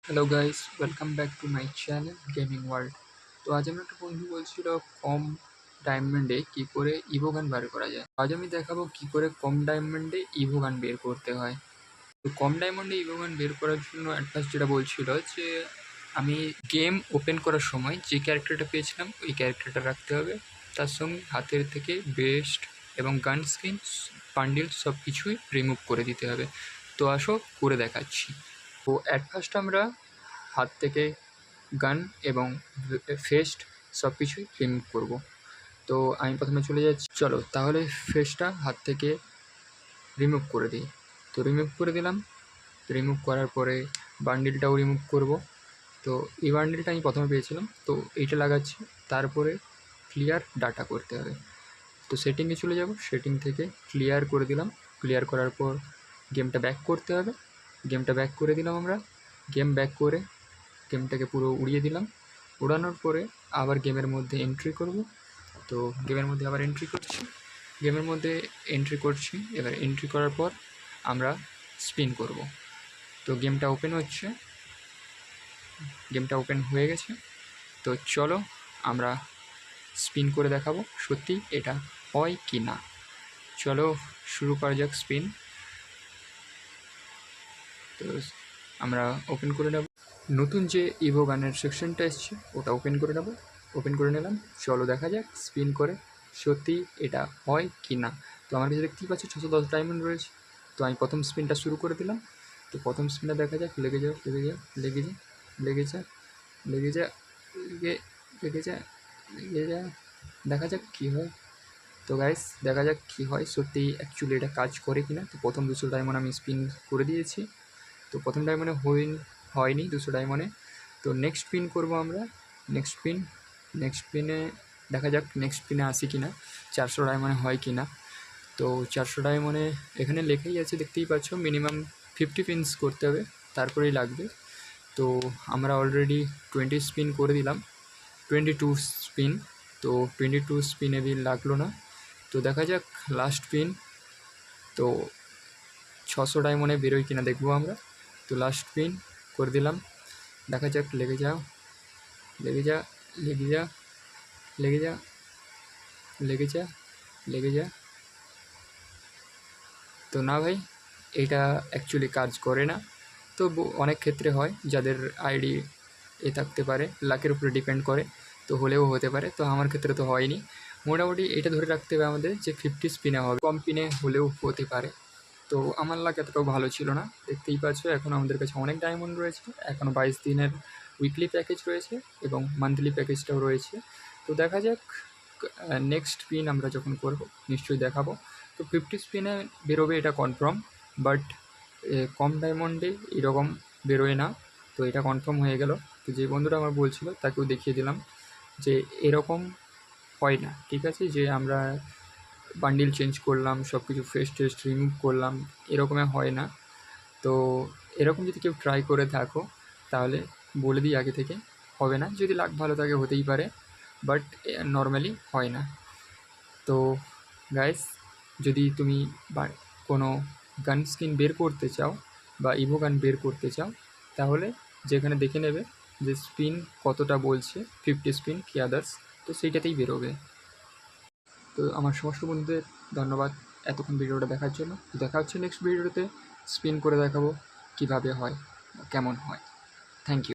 Hello guys, welcome back to my channel gaming world. তো আজ আমার একটা বন্ধু বলছিল কম ডায়মন্ডে কি করে ইভো গান বার করা যায়। আজ আমি দেখাবো কি করে কম ডায়মন্ডে ইভো গান বের করতে হয়। তো কম ডায়মন্ডে ইভো গান বের করার জন্য অ্যাট ফার্স্ট যেটা বলছিল যে আমি গেম ওপেন করার সময় যে ক্যারেক্টারটা পেয়েছিলাম ওই ক্যারেক্টারটা রাখতে হবে, তার সঙ্গে হাতের থেকে বেস্ট এবং গান স্কিন বান্ডিল সব কিছুই রিমুভ করে দিতে হবে। তো আসো করে দেখাচ্ছি। তো অ্যাট ফার্স্ট আমরা হাত থেকে গান এবং ফেস্ট সব কিছুই রিমুভ করব। তো আমি প্রথমে চলে যাচ্ছি, চলো তাহলে ফেসটা হাত থেকে রিমুভ করে দিই। তো রিমুভ করে দিলাম। রিমুভ করার পরে বান্ডিলটাও রিমুভ করব। তো এই বান্ডিলটা আমি প্রথমে পেয়েছিলাম, তো এইটা লাগাচ্ছি। তারপরে ক্লিয়ার ডাটা করতে হবে। তো সেটিংয়ে চলে যাব, সেটিং থেকে ক্লিয়ার করে দিলাম। ক্লিয়ার করার পর গেমটা ব্যাক করতে হবে। গেমটা ব্যাক করে দিলাম আমরা। গেম ব্যাক করে গেমটাকে পুরো উড়িয়ে দিলাম। উড়ানোর পরে আবার গেমের মধ্যে এন্ট্রি করব। তো গেমের মধ্যে আবার এন্ট্রি করছি, গেমের মধ্যে এন্ট্রি করছি। এবার এন্ট্রি করার পর আমরা স্পিন করব। তো গেমটা ওপেন হচ্ছে, গেমটা ওপেন হয়ে গেছে। তো চলো আমরা স্পিন করে দেখাবো সত্যি এটা হয় কি না। চলো শুরু করা যাক স্পিন। তো আমরা ওপেন করে নেব, নতুন যে ইভো গানের সেকশনটা এসছে ওটা ওপেন করে নেব। ওপেন করে নিলাম, চলো দেখা যাক স্পিন করে সত্যি এটা হয় কি না। তো আমার কাছে দেখতেই পাচ্ছি 610 ডায়মন্ড রয়েছে। তো আমি প্রথম স্পিনটা শুরু করে দিলাম। তো প্রথম স্পিনটা দেখা যাক, লেগে যা লেগে যা লেগে যা লেগে যা লেগে যা লেগে লেগে যা লেগে যা, দেখা যাক কী হয়। তো গাইস দেখা যাক কী হয়, সত্যি অ্যাকচুয়ালি এটা কাজ করে কি না। তো প্রথম 200 ডায়মন্ড আমি স্পিন করে দিয়েছি। তো প্রথম ডায়মন্ডে হয়নি 200 ডায়মন্ডে। তো নেক্সট স্পিন করব আমরা। নেক্সট স্পিনে দেখা যাক নেক্সট স্পিনে আসি কি না, 400 ডায়মন্ডে হয় কি না। তো 400 ডায়মন্ডে এখানে লেখাই আছে, দেখতেই পাচ্ছ মিনিমাম 50 পিনস করতে হবে, তারপরেই লাগবে। তো আমরা অলরেডি 20 স্পিন করে দিলাম, 22 স্পিন। তো 22 স্পিনে বি লাগলো না। তো দেখা যাক লাস্ট স্পিন। তো 600 ডায়মন্ডে বেরোয় কিনা দেখবো আমরা। তো লাস্ট স্পিন করে দিলাম, দেখা যাক লেগে যা লেগে যা লেগে যা লেগে যা লেগে যা লেগে যা। তো না ভাই, এটা অ্যাকচুয়ালি কাজ করে না। তো অনেক ক্ষেত্রে হয় যাদের আইডি থাকতে পারে, লাকের উপরে ডিপেন্ড করে, তো হলেও হতে পারে। তো আমার ক্ষেত্রে তো হয়নি। মোটামুটি এটা ধরে রাখতে হবে আমাদের যে 50 স্পিনে হবে, কম পিনে হলেও হতে পারে। তো আমার লাক এতটাও ভালো ছিল না, দেখতেই পাচ্ছ। এখন আমাদের কাছে অনেক ডায়মন্ড রয়েছে, এখনও 22 দিনের উইকলি প্যাকেজ রয়েছে এবং মান্থলি প্যাকেজটাও রয়েছে। তো দেখা যাক নেক্সট স্পিন আমরা যখন করব নিশ্চয়ই দেখাবো। তো 50 স্পিনে বেরোবে এটা কনফার্ম, বাট কম ডায়মন্ডে এরকম বেরোয় না। তো এটা কনফার্ম হয়ে গেল। তো যে বন্ধুটা আমার বলছিল তাকেও দেখিয়ে দিলাম যে এরকম হয় না, ঠিক আছে। যে আমরা বান্ডিল চেঞ্জ করলাম, সব কিছু ফেস টেস্ট রিমুভ করলাম, এরকমে হয় না। তো এরকম যদি কেউ ট্রাই করে থাকো তাহলে বলে দিই আগে থেকে, হবে না। যদি লাক ভালো থাকে হতেই পারে, বাট নর্মালি হয় না। তো গাইস, যদি তুমি বা কোনো গান স্কিন বের করতে চাও বা ইভো গান বের করতে চাও, তাহলে যেখানে দেখে নেবে যে স্পিন কতটা বলছে, 50 স্পিন কি আদার্স, তো সেইটাতেই বেরোবে। তো আমার সমস্ত বন্ধুদের ধন্যবাদ এতক্ষণ ভিডিওটা দেখার জন্য। দেখা হচ্ছে নেক্সট ভিডিওতে, স্পিন করে দেখাবো কীভাবে হয়, কেমন হয়। Thank you.